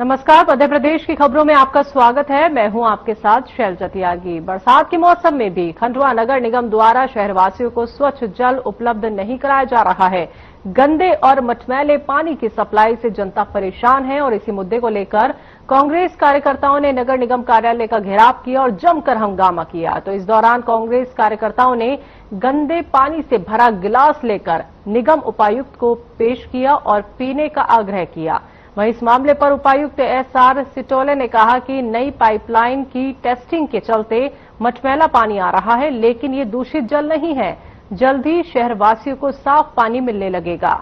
नमस्कार, मध्य प्रदेश की खबरों में आपका स्वागत है। मैं हूं आपके साथ शैलजा त्यागी। बरसात के मौसम में भी खंडवा नगर निगम द्वारा शहरवासियों को स्वच्छ जल उपलब्ध नहीं कराया जा रहा है। गंदे और मटमैले पानी की सप्लाई से जनता परेशान है और इसी मुद्दे को लेकर कांग्रेस कार्यकर्ताओं ने नगर निगम कार्यालय का घेराव किया और जमकर हंगामा किया। तो इस दौरान कांग्रेस कार्यकर्ताओं ने गंदे पानी से भरा गिलास लेकर निगम उपायुक्त को पेश किया और पीने का आग्रह किया। वहीं इस मामले पर उपायुक्त एसआर सिटोले ने कहा कि नई पाइपलाइन की टेस्टिंग के चलते मटमैला पानी आ रहा है, लेकिन ये दूषित जल नहीं है। जल्द ही शहरवासियों को साफ पानी मिलने लगेगा।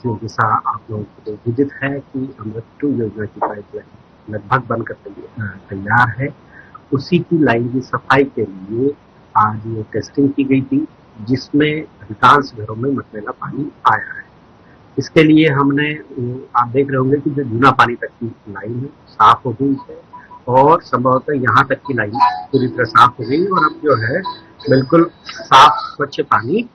जैसा आप लोगों को विदित है कि अमृत 2 योजना की पाइपलाइन लगभग बनकर तैयार है। उसी की लाइन की सफाई के लिए आज ये टेस्टिंग की गई थी, जिसमें अधिकांश घरों में मटमैला पानी आया है। इसके लिए हमने, आप देख रहे होंगे कि जो जूना पानी तक की लाइन है साफ हो गई है और संभवतः यहाँ तक की लाइन पूरी तरह साफ हो गई और अब जो है बिल्कुल साफ स्वच्छ पानी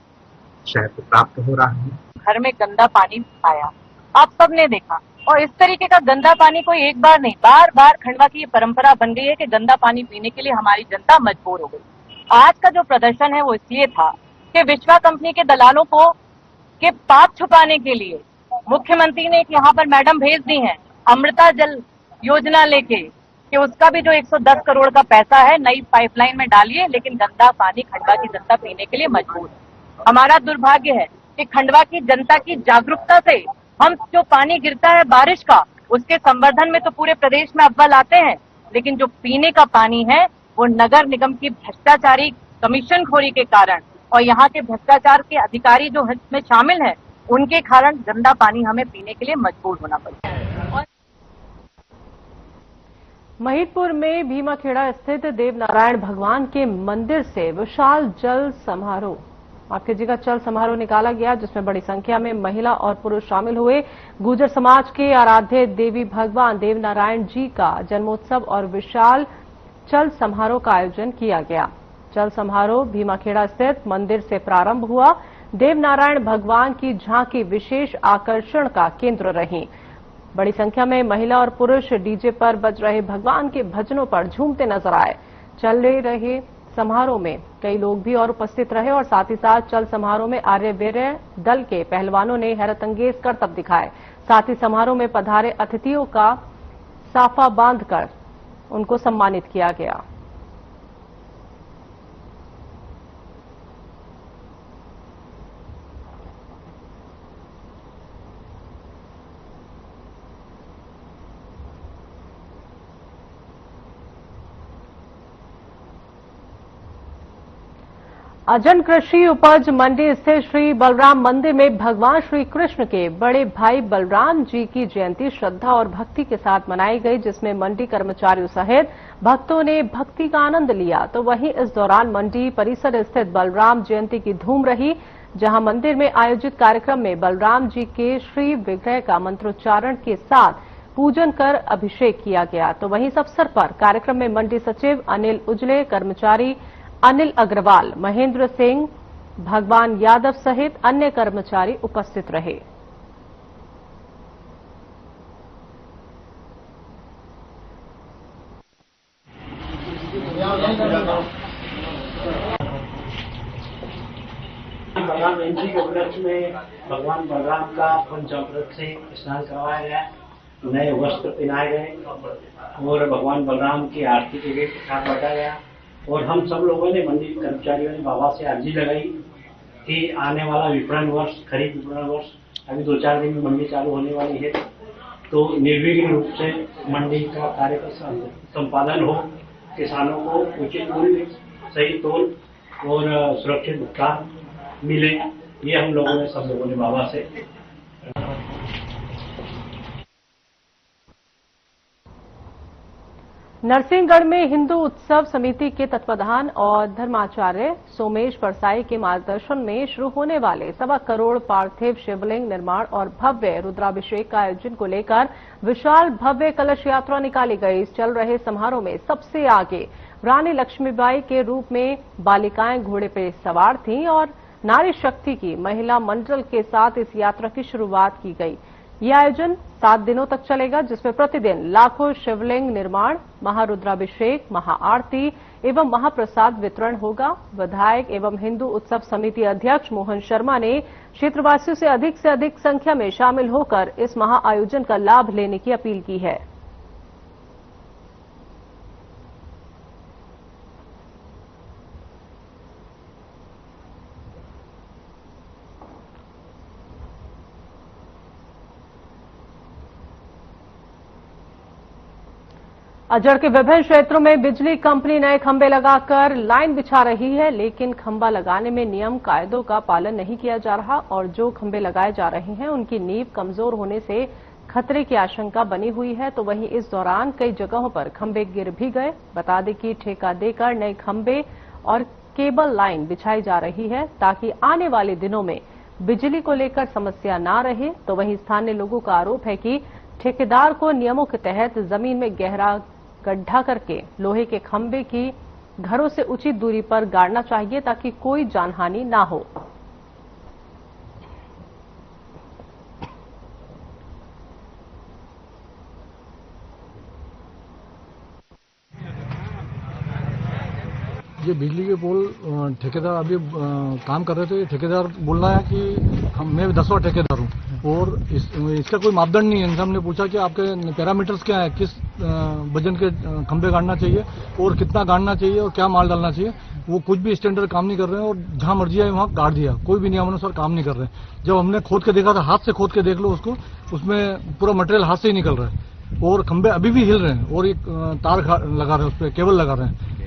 शहर को प्राप्त हो रहा है। घर में गंदा पानी आया, आप सबने देखा, और इस तरीके का गंदा पानी कोई एक बार नहीं, बार बार खंडवा की ये परंपरा बन गई है कि गंदा पानी पीने के लिए हमारी जनता मजबूर हो गई। आज का जो प्रदर्शन है वो इसलिए था कि विश्वा कंपनी के दलालों को के पाप छुपाने के लिए मुख्यमंत्री ने यहाँ पर मैडम भेज दी है अमृता जल योजना लेके कि उसका भी जो 110 करोड़ का पैसा है नई पाइपलाइन में डालिए, लेकिन गंदा पानी खंडवा की जनता पीने के लिए मजबूर है। हमारा दुर्भाग्य है कि खंडवा की जनता की जागरूकता से हम जो पानी गिरता है बारिश का, उसके संवर्धन में तो पूरे प्रदेश में अव्वल आते हैं, लेकिन जो पीने का पानी है वो नगर निगम की भ्रष्टाचारी कमीशन खोरी के कारण और यहाँ के भ्रष्टाचार के अधिकारी जो इसमें शामिल हैं, उनके कारण गंदा पानी हमें पीने के लिए मजबूर होना पड़ता है। महिदपुर में भीमाखेड़ा स्थित देवनारायण भगवान के मंदिर से विशाल जल समारोह, माफ कीजिएगा, चल समारोह निकाला गया, जिसमें बड़ी संख्या में महिला और पुरुष शामिल हुए। गुर्जर समाज के आराध्य देवी भगवान देवनारायण जी का जन्मोत्सव और विशाल चल समारोह का आयोजन किया गया। चल समारोह भीमाखेड़ा स्थित मंदिर से प्रारंभ हुआ। देवनारायण भगवान की झांकी विशेष आकर्षण का केंद्र रही। बड़ी संख्या में महिला और पुरुष डीजे पर बज रहे भगवान के भजनों पर झूमते नजर आए। चल रहे समारोह में कई लोग भी और उपस्थित रहे और साथ ही साथ चल समारोह में आर्यवीर्य दल के पहलवानों ने हैरतअंगेज करतब दिखाए। साथ ही समारोह में पधारे अतिथियों का साफा बांधकर उनको सम्मानित किया गया। अजन कृषि उपज मंडी स्थित श्री बलराम मंदिर में भगवान श्री कृष्ण के बड़े भाई बलराम जी की जयंती श्रद्धा और भक्ति के साथ मनाई गई, जिसमें मंडी कर्मचारियों सहित भक्तों ने भक्ति का आनंद लिया। तो वहीं इस दौरान मंडी परिसर स्थित बलराम जयंती की धूम रही, जहां मंदिर में आयोजित कार्यक्रम में बलराम जी के श्री विग्रह का मंत्रोच्चारण के साथ पूजन कर अभिषेक किया गया। तो वहीं इस अवसर पर कार्यक्रम में मंडी सचिव अनिल उजले, कर्मचारी अनिल अग्रवाल, महेंद्र सिंह, भगवान यादव सहित अन्य कर्मचारी उपस्थित रहे। बलराम जयंती के उपलक्ष्य में भगवान बलराम का पंचामृत से स्नान करवाया गया, नए वस्त्र पहनाए गए और भगवान बलराम की आरती के लिए प्रसाद बांटा गया। और हम सब लोगों ने, मंडी कर्मचारियों ने बाबा से अर्जी लगाई कि आने वाला विपणन वर्ष, खरीफ विपणन वर्ष अभी 2-4 दिन में मंडी चालू होने वाली है, तो निर्विघ्न रूप से मंडी का कार्य का संपादन हो, किसानों को उचित मूल्य, सही तोल और सुरक्षित भुगतान मिले। ये हम लोगों ने, सब लोगों ने बाबा से। नरसिंहगढ़ में हिंदू उत्सव समिति के तत्वाधान और धर्माचार्य सोमेश परसाई के मार्गदर्शन में शुरू होने वाले 1.25 करोड़ पार्थिव शिवलिंग निर्माण और भव्य रुद्राभिषेक का आयोजन को लेकर विशाल भव्य कलश यात्रा निकाली गई। इस चल रहे समारोह में सबसे आगे रानी लक्ष्मीबाई के रूप में बालिकाएं घोड़े पर सवार थीं और नारी शक्ति की महिला मंडल के साथ इस यात्रा की शुरुआत की गई। यह आयोजन 7 दिनों तक चलेगा, जिसमें प्रतिदिन लाखों शिवलिंग निर्माण, महारुद्राभिषेक, महाआरती एवं महाप्रसाद वितरण होगा। विधायक एवं हिंदू उत्सव समिति अध्यक्ष मोहन शर्मा ने क्षेत्रवासियों से अधिक संख्या में शामिल होकर इस महाआयोजन का लाभ लेने की अपील की है। अजड़ के विभिन्न क्षेत्रों में बिजली कंपनी नए खंभे लगाकर लाइन बिछा रही है, लेकिन खंभा लगाने में नियम कायदों का पालन नहीं किया जा रहा और जो खंभे लगाए जा रहे हैं उनकी नींव कमजोर होने से खतरे की आशंका बनी हुई है। तो वहीं इस दौरान कई जगहों पर खंभे गिर भी गए। बता दें कि ठेका देकर नए खंभे और केबल लाइन बिछाई जा रही है ताकि आने वाले दिनों में बिजली को लेकर समस्या न रहे। तो वहीं स्थानीय लोगों का आरोप है कि ठेकेदार को नियमों के तहत जमीन में गहरा गड्ढा करके लोहे के खंभे की घरों से उचित दूरी पर गाड़ना चाहिए ताकि कोई जानहानि ना हो। ये बिजली के पोल ठेकेदार अभी काम कर रहे थे। ठेकेदार बोल रहा है कि मैं 10वां ठेकेदार हूँ और इसका कोई मापदंड नहीं है। इनसे हमने पूछा कि आपके पैरामीटर्स क्या है, किस वजन के खंभे गाड़ना चाहिए और कितना गाड़ना चाहिए और क्या माल डालना चाहिए। वो कुछ भी स्टैंडर्ड काम नहीं कर रहे हैं और जहां मर्जी आए वहां गाड़ दिया, कोई भी नियमानुसार काम नहीं कर रहे हैं। जब हमने खोद के देखा था, हाथ से खोद के देख लो उसको, उसमें पूरा मटेरियल हाथ से ही निकल रहा है और खंभे अभी भी हिल रहे हैं और एक तार लगा रहे हैं, उस पर केबल लगा रहे हैं।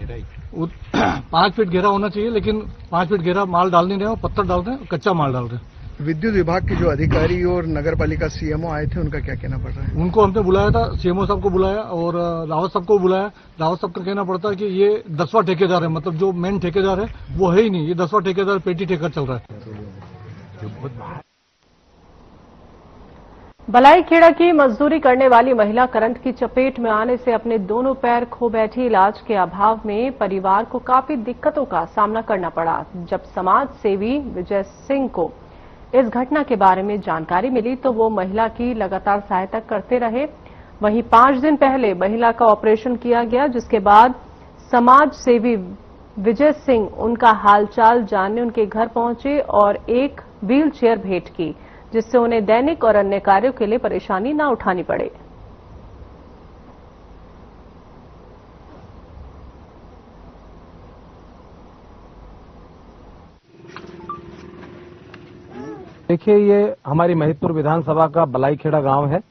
5 फीट गहरा होना चाहिए, लेकिन 5 फीट गहरा माल डाल नहीं रहे हैं, पत्थर डाल रहे हैं, कच्चा माल डाल रहे हैं। विद्युत विभाग के जो अधिकारी और नगर पालिका सीएमओ आए थे, उनका क्या कहना पड़ रहा है? उनको हमने बुलाया था, सीएमओ साहब को बुलाया और रावत साहब को बुलाया। रावत साहब का कहना पड़ता है कि ये 10वां ठेकेदार है, मतलब जो मेन ठेकेदार है वो है ही नहीं, ये 10वां ठेकेदार पेटी ठेकर चल रहा है। बलाईखेड़ा की मजदूरी करने वाली महिला करंट की चपेट में आने से अपने दोनों पैर खो बैठी। इलाज के अभाव में परिवार को काफी दिक्कतों का सामना करना पड़ा। जब समाज सेवी विजय सिंह को इस घटना के बारे में जानकारी मिली तो वो महिला की लगातार सहायता करते रहे। वहीं 5 दिन पहले महिला का ऑपरेशन किया गया, जिसके बाद समाज सेवी विजय सिंह उनका हालचाल जानने उनके घर पहुंचे और एक व्हील चेयर भेंट की, जिससे उन्हें दैनिक और अन्य कार्यों के लिए परेशानी न उठानी पड़े। देखिए, ये हमारी महिदपुर विधानसभा का बलाईखेड़ा गांव है।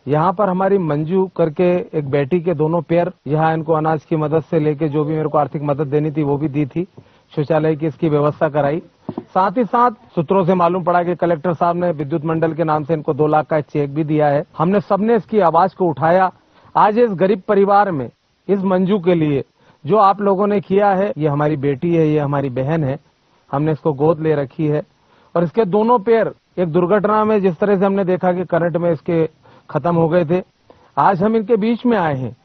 यहाँ पर हमारी मंजू करके एक बेटी के दोनों पैर, यहाँ इनको अनाज की मदद से लेके जो भी मेरे को आर्थिक मदद देनी थी वो भी दी थी, शौचालय की इसकी व्यवस्था कराई। साथ ही साथ सूत्रों से मालूम पड़ा कि कलेक्टर साहब ने विद्युत मंडल के नाम से इनको 2 लाख का चेक भी दिया है। हमने सबने इसकी आवाज को उठाया। आज इस गरीब परिवार में इस मंजू के लिए जो आप लोगों ने किया है, ये हमारी बेटी है, ये हमारी बहन है। हमने इसको गोद ले रखी है और इसके दोनों पैर एक दुर्घटना में जिस तरह से हमने देखा कि करंट में इसके खत्म हो गए थे, आज हम इनके बीच में आए हैं।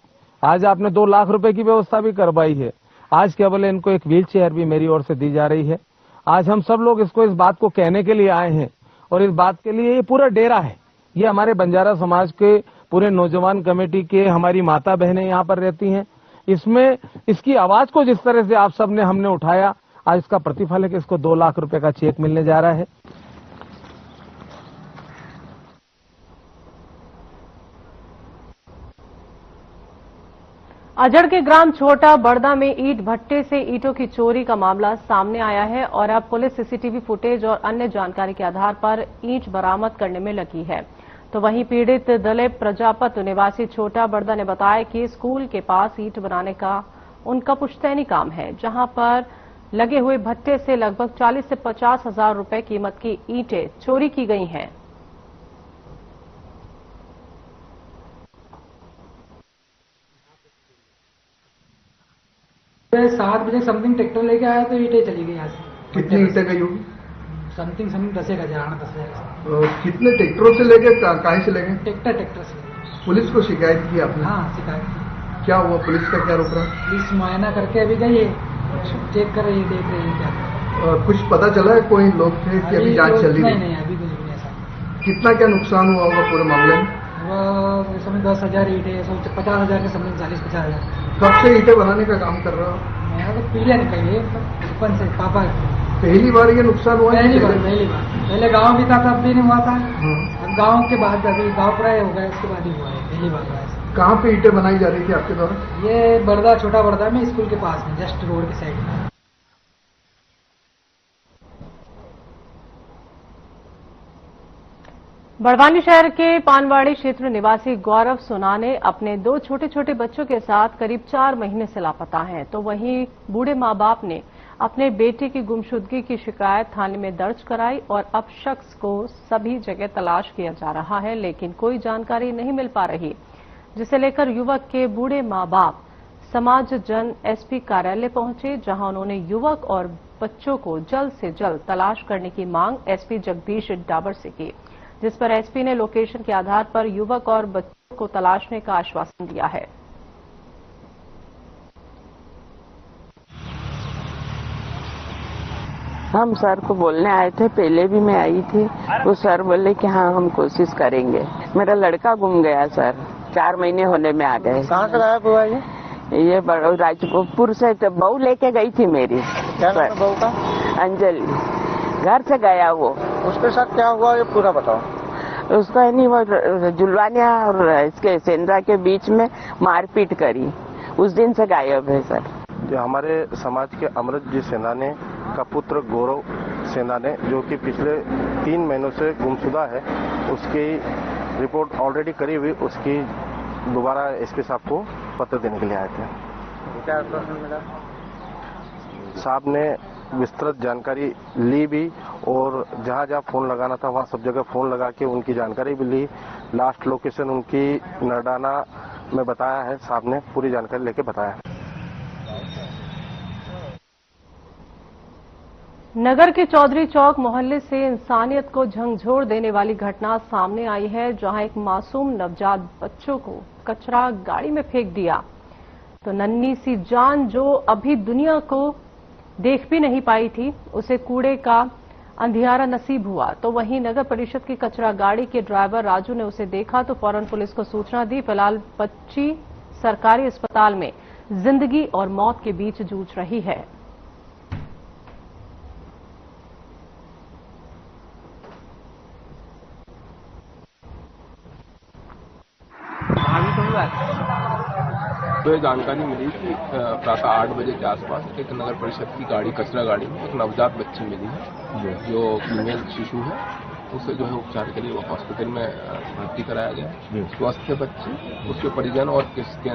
आज आपने 2 लाख रुपए की व्यवस्था भी करवाई है। आज केवल इनको एक व्हील चेयर भी मेरी ओर से दी जा रही है। आज हम सब लोग इसको इस बात को कहने के लिए आए हैं और इस बात के लिए ये पूरा डेरा है। ये हमारे बंजारा समाज के पूरे नौजवान कमेटी के हमारी माता बहनें यहाँ पर रहती हैं। इसमें इसकी आवाज को जिस तरह से आप सब ने हमने उठाया, आज इसका प्रतिफल है कि इसको 2 लाख रुपए का चेक मिलने जा रहा है। अजड़ के ग्राम छोटा बड़दा में ईंट भट्टे से ईंटों की चोरी का मामला सामने आया है और अब पुलिस सीसीटीवी फुटेज और अन्य जानकारी के आधार पर ईंट बरामद करने में लगी है। तो वहीं पीड़ित दिलीप प्रजापत निवासी छोटा बड़दा ने बताया कि स्कूल के पास ईंट बनाने का उनका पुश्तैनी काम है, जहां पर लगे हुए भट्टे से लगभग 40 से 50 हजार रुपए कीमत की ईंटें चोरी की गई हैं। 7 बजे समथिंग ट्रैक्टर लेके आया तो ईंटें चली गई यहाँ से। कितनी ईंटें गई होगी? समथिंग 10,000। कितने ट्रैक्टरों से लेके, कहाँ से लेके? ट्रैक्टर से। पुलिस को शिकायत की आपने? हाँ, शिकायत की। क्या हुआ? पुलिस का क्या रोक रहा? पुलिस मुआयना करके अभी गई है, चेक कर रही है, देख रही है क्या। कुछ पता चला है कोई लोग थे कि अभी जांच चल रही है? नहीं, अभी कुछ नहीं ऐसा। कितना क्या नुकसान हुआ होगा पूरे मामले में? वो समझ 10,000 ईंटें, 50,000 के समझ 40-50,000। कब से ईंटें बनाने का काम कर रहे हो? मैं तो पीले निकली बचपन से, पापा। पहली बार ये नुकसान हुआ? पहली बार। पहले गाँव भी था तब भी नहीं हुआ था। अब गाँव के बाद, अभी गाँव प्राय हो गया, इसके बाद ही हुआ है, पहली बार हुआ है। कहाँ पे ईंटें बनाई जा रही थी आपके द्वारा? ये बड़दा, छोटा बड़दा में, स्कूल के पास में, जस्ट रोड के साइड में। बड़वानी शहर के पानवाड़ी क्षेत्र निवासी गौरव सोनाने अपने 2 छोटे छोटे बच्चों के साथ करीब 4 महीने से लापता हैं, तो वहीं बूढ़े मां बाप ने अपने बेटे की गुमशुदगी की शिकायत थाने में दर्ज कराई और अब शख्स को सभी जगह तलाश किया जा रहा है, लेकिन कोई जानकारी नहीं मिल पा रही, जिसे लेकर युवक के बूढ़े मां बाप समाज जन एसपी कार्यालय पहुंचे, जहां उन्होंने युवक और बच्चों को जल्द से जल्द तलाश करने की मांग एसपी जगदीश डाबर से की, जिस पर एसपी ने लोकेशन के आधार पर युवक और बच्चों को तलाशने का आश्वासन दिया है। हम सर को बोलने आए थे, पहले भी मैं आई थी, वो सर बोले कि हाँ हम कोशिश करेंगे। मेरा लड़का गुम गया सर, 4 महीने होने में आ गए। कहाँ से लाया बुआ ये राजपुर से बहू लेके गई थी मेरी। क्या नाम है बहू का? अंजलि। घर से गया वो। उसके साथ क्या हुआ ये पूरा बताओ। उसका नहीं, वो जुलवानिया और इसके सेंद्रा के बीच में मारपीट करी, उस दिन से गायब है सर। जो हमारे समाज के अमृत जी सेनानी का पुत्र गौरव सेनानी, जो कि पिछले 3 महीनों से गुमशुदा है, उसकी रिपोर्ट ऑलरेडी करी हुई, उसकी दोबारा एसपी साहब को पत्र देने के लिए आए थे। क्या आश्वासन मिला? साहब ने विस्तृत जानकारी ली भी और जहां जहां फोन लगाना था वहां सब जगह फोन लगा के उनकी जानकारी भी ली। लास्ट लोकेशन उनकी नरडाना में बताया है, साहब ने पूरी जानकारी लेके बताया। नगर के चौधरी चौक मोहल्ले से इंसानियत को झंझोर देने वाली घटना सामने आई है, जहां एक मासूम नवजात बच्चों को कचरा गाड़ी में फेंक दिया, तो नन्ही सी जान जो अभी दुनिया को देख भी नहीं पाई थी, उसे कूड़े का अंधियारा नसीब हुआ। तो वहीं नगर परिषद की कचरा गाड़ी के ड्राइवर राजू ने उसे देखा तो फौरन पुलिस को सूचना दी। फिलहाल बच्ची सरकारी अस्पताल में जिंदगी और मौत के बीच जूझ रही है। तो ये जानकारी मिली कि प्रातः 8 बजे के आसपास एक नगर परिषद की गाड़ी, कचरा गाड़ी में एक नवजात बच्ची मिली है, जो फीमेल शिशु है। उसे जो है उपचार के लिए वो हॉस्पिटल में भर्ती कराया गया। स्वस्थ है बच्ची, उसके परिजन और किसके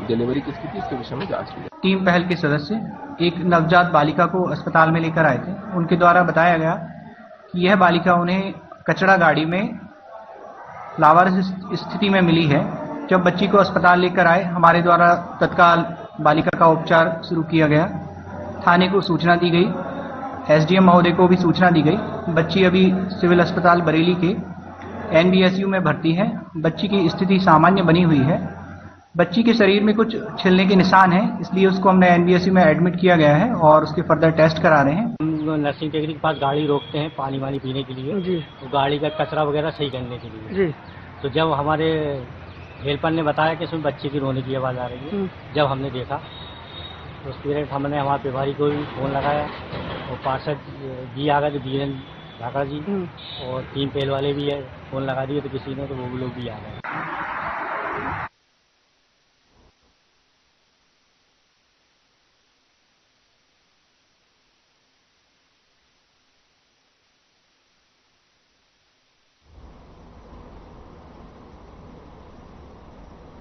डिलीवरी किसकी थी इसके विषय में जांच की। टीम पहल के सदस्य एक नवजात बालिका को अस्पताल में लेकर आए थे। उनके द्वारा बताया गया कि यह बालिका उन्हें कचरा गाड़ी में लावारिस स्थिति में मिली है। जब बच्ची को अस्पताल लेकर आए, हमारे द्वारा तत्काल बालिका का उपचार शुरू किया गया। थाने को सूचना दी गई, एसडीएम महोदय को भी सूचना दी गई। बच्ची अभी सिविल अस्पताल बरेली के एनबीएसयू में भर्ती है। बच्ची की स्थिति सामान्य बनी हुई है। बच्ची के शरीर में कुछ छिलने के निशान हैं, इसलिए उसको हमने एनबीएसयू में एडमिट किया गया है और उसके फर्दर टेस्ट करा रहे हैं। हम नर्सिंग टेक्निक के पास गाड़ी रोकते हैं पानी वानी पीने के लिए जी, तो गाड़ी का कचरा वगैरह सही करने के लिए जी। तो जब हमारे हेल्पर ने बताया कि इसमें बच्चे की रोने की आवाज़ आ रही है, जब हमने देखा तो उस पीरियड हमने हमारे प्रभारी को भी फोन लगाया और पार्षद जी आ गए, बीरेन ढाका जी और 3 पहल वाले भी है, फोन लगा दिए तो किसी ने, तो वो लोग भी आ गए।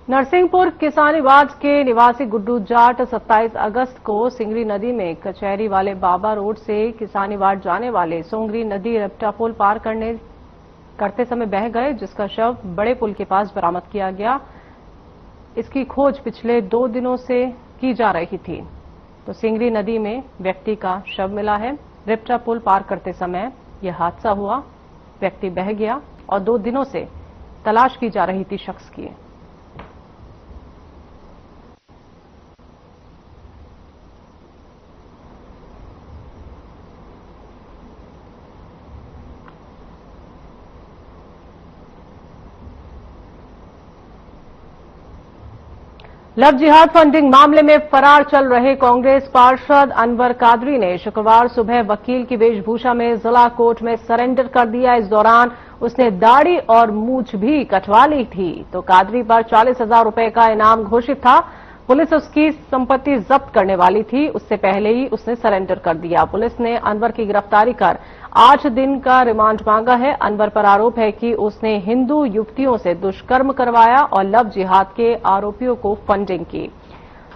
नरसिंहपुर किसानीवाद के निवासी गुड्डू जाट 27 अगस्त को सिंगरी नदी में कचहरी वाले बाबा रोड से किसानीवाड जाने वाले सोंगरी नदी रपटा पुल पार करते समय बह गए, जिसका शव बड़े पुल के पास बरामद किया गया। इसकी खोज पिछले 2 दिनों से की जा रही थी। तो सिंगरी नदी में व्यक्ति का शव मिला है। रपटा पुल पार करते समय यह हादसा हुआ, व्यक्ति बह गया और 2 दिनों से तलाश की जा रही थी शख्स की। लव जिहाद फंडिंग मामले में फरार चल रहे कांग्रेस पार्षद अनवर कादरी ने शुक्रवार सुबह वकील की वेशभूषा में जिला कोर्ट में सरेंडर कर दिया। इस दौरान उसने दाढ़ी और मूंछ भी कटवा ली थी, तो कादरी पर 40,000 रुपए का इनाम घोषित था। पुलिस उसकी संपत्ति जब्त करने वाली थी, उससे पहले ही उसने सरेंडर कर दिया। पुलिस ने अनवर की गिरफ्तारी कर 8 दिन का रिमांड मांगा है। अनवर पर आरोप है कि उसने हिंदू युवतियों से दुष्कर्म करवाया और लव जिहाद के आरोपियों को फंडिंग की।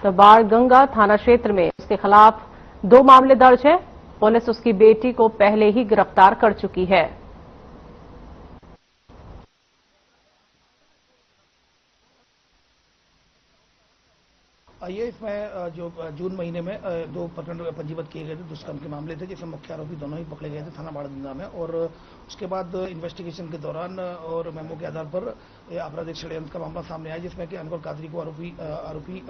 तो बाणगंगा थाना क्षेत्र में उसके खिलाफ 2 मामले दर्ज हैं। पुलिस उसकी बेटी को पहले ही गिरफ्तार कर चुकी है। ये इसमें जो जून महीने में 2 प्रकरण पंजीबद्ध किए गए थे, दुष्कर्म के मामले थे, जिसमें मुख्य आरोपी दोनों ही पकड़े गए थे थाना बाणगंगा में। और उसके बाद इन्वेस्टिगेशन के दौरान और मेमो के आधार पर आपराधिक षड्यंत्र का मामला सामने आया, जिसमें कि अनवर कादरी को आरोपी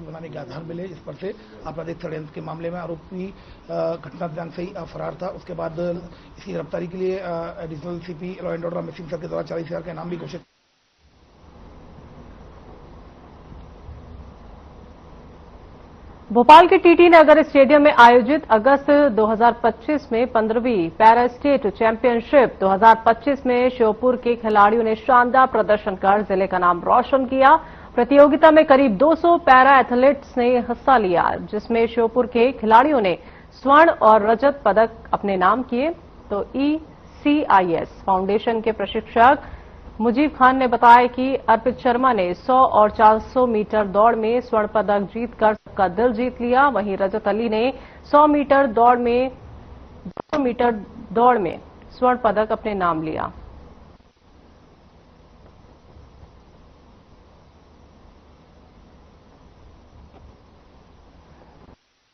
बनाने के आधार मिले। इस पर से आपराधिक षड्यंत्र के मामले में आरोपी घटना दिनांक से ही फरार था। उसके बाद इसकी गिरफ्तारी के लिए additional CP law and order Amit Singh sir के द्वारा 40,000 का इनाम भी घोषित। भोपाल के टीटी नगर स्टेडियम में आयोजित अगस्त 2025 में 15वीं पैरा स्टेट चैंपियनशिप 2025 में श्योपुर के खिलाड़ियों ने शानदार प्रदर्शन कर जिले का नाम रोशन किया। प्रतियोगिता में करीब 200 पैरा एथलीट्स ने हिस्सा लिया, जिसमें श्योपुर के खिलाड़ियों ने स्वर्ण और रजत पदक अपने नाम किए। तो ECIS फाउंडेशन के प्रशिक्षक मुजीब खान ने बताया कि अर्पित शर्मा ने 100 और 400 मीटर दौड़ में स्वर्ण पदक जीतकर सबका दिल जीत लिया। वहीं रजत अली ने 100 मीटर दौड़ में 200 मीटर दौड़ में स्वर्ण पदक अपने नाम लिया।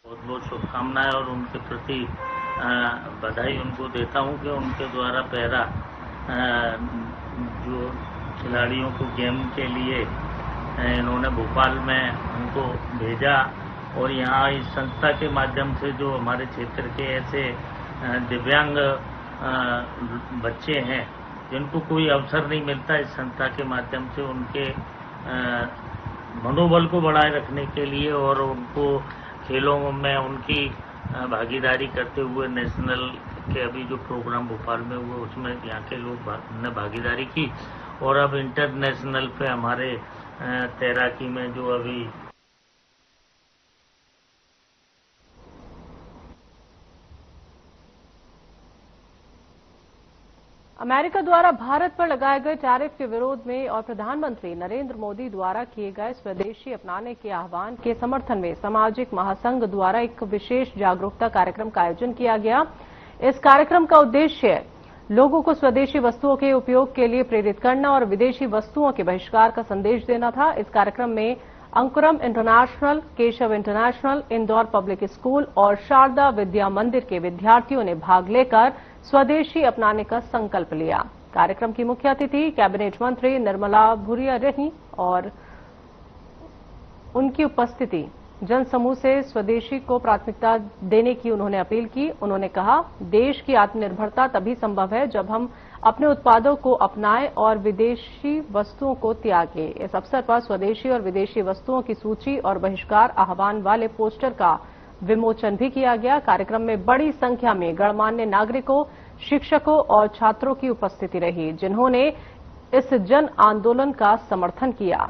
बहुत बहुत शुभकामनाएं और उनके प्रति बधाई उनको देता हूं कि उनके द्वारा पैरा जो खिलाड़ियों को गेम के लिए इन्होंने भोपाल में उनको भेजा और यहाँ इस संस्था के माध्यम से जो हमारे क्षेत्र के ऐसे दिव्यांग बच्चे हैं जिनको कोई अवसर नहीं मिलता, इस संस्था के माध्यम से उनके मनोबल को बढ़ाए रखने के लिए और उनको खेलों में उनकी भागीदारी करते हुए नेशनल के अभी जो प्रोग्राम भोपाल में हुए उसमें यहाँ के लोग ने भागीदारी की और अब इंटरनेशनल पे हमारे तैराकी में जो अभी अमेरिका द्वारा भारत पर लगाए गए टैरिफ के विरोध में और प्रधानमंत्री नरेंद्र मोदी द्वारा किए गए स्वदेशी अपनाने के आह्वान के समर्थन में सामाजिक महासंघ द्वारा एक विशेष जागरूकता कार्यक्रम का आयोजन किया गया। इस कार्यक्रम का उद्देश्य लोगों को स्वदेशी वस्तुओं के उपयोग के लिए प्रेरित करना और विदेशी वस्तुओं के बहिष्कार का संदेश देना था। इस कार्यक्रम में Ankuram international, Keshav international, Indore public school और शारदा विद्या मंदिर के विद्यार्थियों ने भाग लेकर स्वदेशी अपनाने का संकल्प लिया। कार्यक्रम की मुख्य अतिथि कैबिनेट मंत्री निर्मला भूरिया रही और उनकी उपस्थिति जनसमूह से स्वदेशी को प्राथमिकता देने की उन्होंने अपील की। उन्होंने कहा, देश की आत्मनिर्भरता तभी संभव है जब हम अपने उत्पादों को अपनाएं और विदेशी वस्तुओं को त्यागें। इस अवसर पर स्वदेशी और विदेशी वस्तुओं की सूची और बहिष्कार आह्वान वाले पोस्टर का विमोचन भी किया गया। कार्यक्रम में बड़ी संख्या में गणमान्य नागरिकों, शिक्षकों और छात्रों की उपस्थिति रही, जिन्होंने इस जन आंदोलन का समर्थन किया।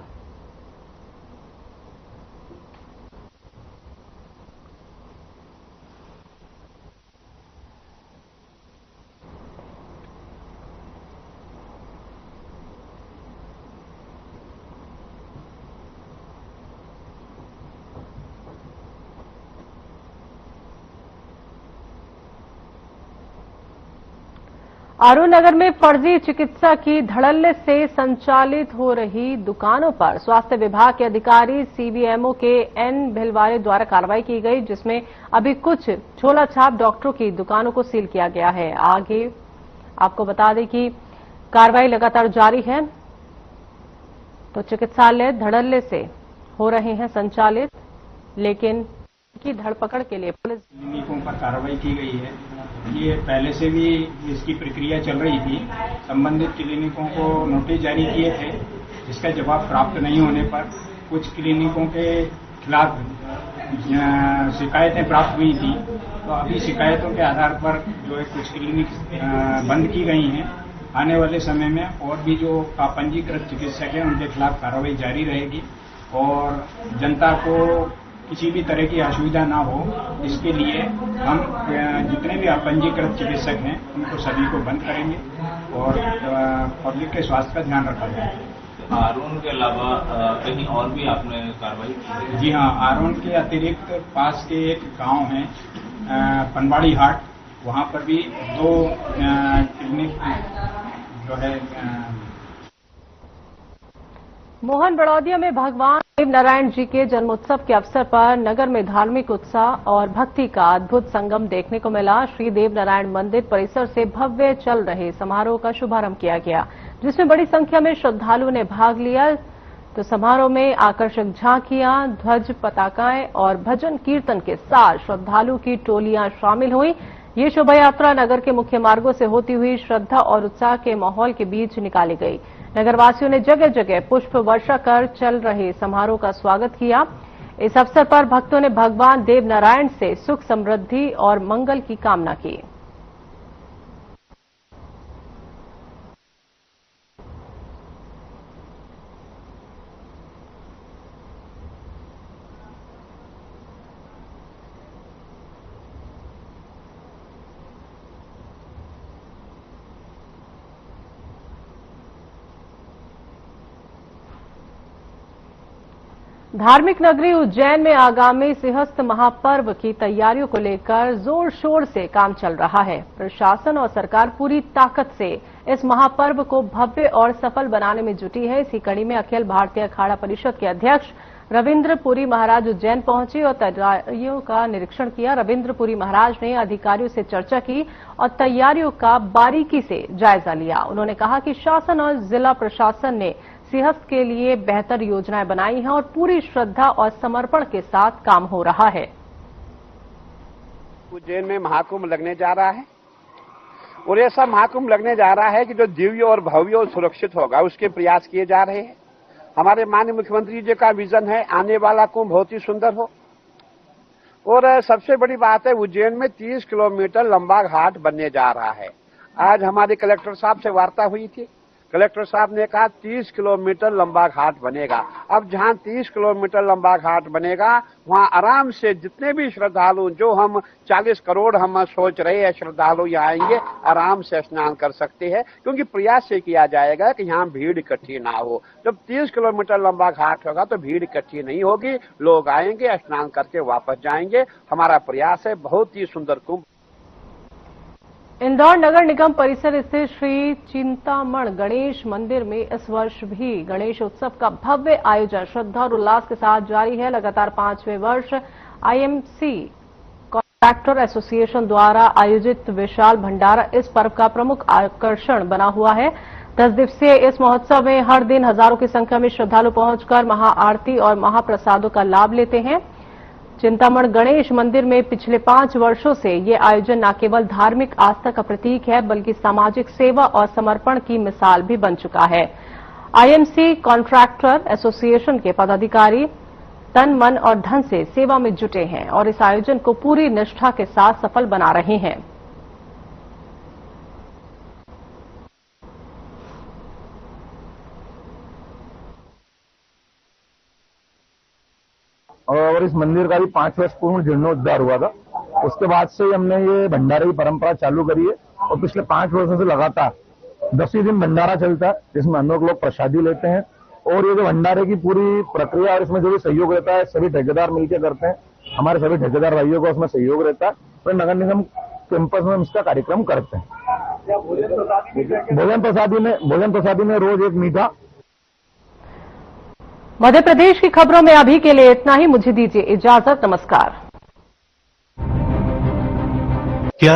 अरुण नगर में फर्जी चिकित्सा की धड़ल्ले से संचालित हो रही दुकानों पर स्वास्थ्य विभाग के अधिकारी सीबीएमओ के एन भिलवारे द्वारा कार्रवाई की गई, जिसमें अभी कुछ झोला छाप डॉक्टरों की दुकानों को सील किया गया है। आगे आपको बता दें कि कार्रवाई लगातार जारी है। तो चिकित्सालय धड़ल्ले से हो रहे हैं संचालित, लेकिन की धरपकड़ के लिए पुलिस क्लिनिकों पर कार्रवाई की गई है। ये पहले से भी इसकी प्रक्रिया चल रही थी। संबंधित क्लिनिकों को नोटिस जारी किए थे, जिसका जवाब प्राप्त नहीं होने पर कुछ क्लिनिकों के खिलाफ शिकायतें प्राप्त हुई थी, तो अभी शिकायतों के आधार पर जो है कुछ क्लिनिक बंद की गई हैं। आने वाले समय में और भी जो पंजीकृत चिकित्सक हैं उनके खिलाफ कार्रवाई जारी रहेगी और जनता को किसी भी तरह की असुविधा ना हो, इसके लिए हम जितने भी अपंजीकृत चिकित्सक हैं उनको सभी को बंद करेंगे और पब्लिक के स्वास्थ्य का ध्यान रखा जाएगा। आरोन के अलावा कहीं और भी आपने कार्रवाई की? जी हाँ, आरोन के अतिरिक्त पास के एक गांव है पनवाड़ी हाट, वहाँ पर भी 2 क्लिनिक जो है। मोहन बड़ौदिया में भगवान देव नारायण जी के जन्मोत्सव के अवसर पर नगर में धार्मिक उत्साह और भक्ति का अद्भुत संगम देखने को मिला। श्री देव नारायण मंदिर परिसर से भव्य चल रहे समारोह का शुभारंभ किया गया, जिसमें बड़ी संख्या में श्रद्धालुओं ने भाग लिया। तो समारोह में आकर्षक झांकियां, ध्वज पताकाएं और भजन कीर्तन के साथ श्रद्धालु की टोलियां शामिल हुई। ये शोभा यात्रा नगर के मुख्य मार्गों से होती हुई श्रद्धा और उत्साह के माहौल के बीच निकाली गई। नगरवासियों ने जगह जगह पुष्प वर्षा कर चल रहे समारोह का स्वागत किया। इस अवसर पर भक्तों ने भगवान देव नारायण से सुख समृद्धि और मंगल की कामना की। धार्मिक नगरी उज्जैन में आगामी सिंहस्थ महापर्व की तैयारियों को लेकर जोर शोर से काम चल रहा है। प्रशासन और सरकार पूरी ताकत से इस महापर्व को भव्य और सफल बनाने में जुटी है। इसी कड़ी में अखिल भारतीय अखाड़ा परिषद के अध्यक्ष रविंद्र पुरी महाराज उज्जैन पहुंचे और तैयारियों का निरीक्षण किया। रविंद्र पुरी महाराज ने अधिकारियों से चर्चा की और तैयारियों का बारीकी से जायजा लिया। उन्होंने कहा कि शासन और जिला प्रशासन ने सिंहस्थ के लिए बेहतर योजनाएं बनाई हैं और पूरी श्रद्धा और समर्पण के साथ काम हो रहा है। उज्जैन में महाकुंभ लगने जा रहा है और ऐसा महाकुंभ लगने जा रहा है कि जो दिव्य और भव्य और सुरक्षित होगा उसके प्रयास किए जा रहे हैं। हमारे माननीय मुख्यमंत्री जी का विजन है आने वाला कुंभ बहुत ही सुंदर हो। और सबसे बड़ी बात है, उज्जैन में 30 किलोमीटर लंबा घाट बनने जा रहा है। आज हमारे कलेक्टर साहब से वार्ता हुई थी। कलेक्टर साहब ने कहा 30 किलोमीटर लंबा घाट बनेगा। अब जहां 30 किलोमीटर लंबा घाट बनेगा वहां आराम से जितने भी श्रद्धालु, जो हम 40 करोड़ हम सोच रहे हैं श्रद्धालु यहाँ आएंगे, आराम से स्नान कर सकते हैं, क्योंकि प्रयास से किया जाएगा कि यहाँ भीड़ इकट्ठी ना हो। जब 30 किलोमीटर लंबा घाट होगा तो भीड़ इकट्ठी नहीं होगी, लोग आएंगे, स्नान करके वापस जाएंगे। हमारा प्रयास है बहुत ही सुंदर कुंभ। इंदौर नगर निगम परिसर स्थित श्री चिंतामण गणेश मंदिर में इस वर्ष भी गणेश उत्सव का भव्य आयोजन श्रद्धा और उल्लास के साथ जारी है। लगातार 5वें वर्ष आईएमसी कॉन्ट्रैक्टर एसोसिएशन द्वारा आयोजित विशाल भंडारा इस पर्व का प्रमुख आकर्षण बना हुआ है। 10 दिवसीय इस महोत्सव में हर दिन हजारों की संख्या में श्रद्धालु पहुंचकर महाआरती और महाप्रसादों का लाभ लेते हैं। चिंतामण गणेश मंदिर में पिछले 5 वर्षों से ये आयोजन न केवल धार्मिक आस्था का प्रतीक है, बल्कि सामाजिक सेवा और समर्पण की मिसाल भी बन चुका है। आईएमसी कॉन्ट्रैक्टर एसोसिएशन के पदाधिकारी तन, मन और धन से सेवा में जुटे हैं और इस आयोजन को पूरी निष्ठा के साथ सफल बना रहे हैं। और इस मंदिर का भी 5 वर्ष पूर्ण जीर्णोद्धार हुआ था। उसके बाद से हमने ये भंडारे की परंपरा चालू करी है और पिछले 5 वर्षों से लगातार 10 ही दिन भंडारा चलता है, जिसमें हम लोग प्रसादी लेते हैं। और ये जो भंडारे की पूरी प्रक्रिया और इसमें जो भी सहयोग रहता है सभी ठेकेदार मिलकर करते हैं। हमारे सभी ठेकेदार भाइयों को उसमें सहयोग रहता है। तो नगर निगम कैंपस में हम इसका कार्यक्रम करते हैं। भोजन प्रसादी में रोज एक मीठा। मध्य प्रदेश की खबरों में अभी के लिए इतना ही। मुझे दीजिए इजाजत। नमस्कार। क्या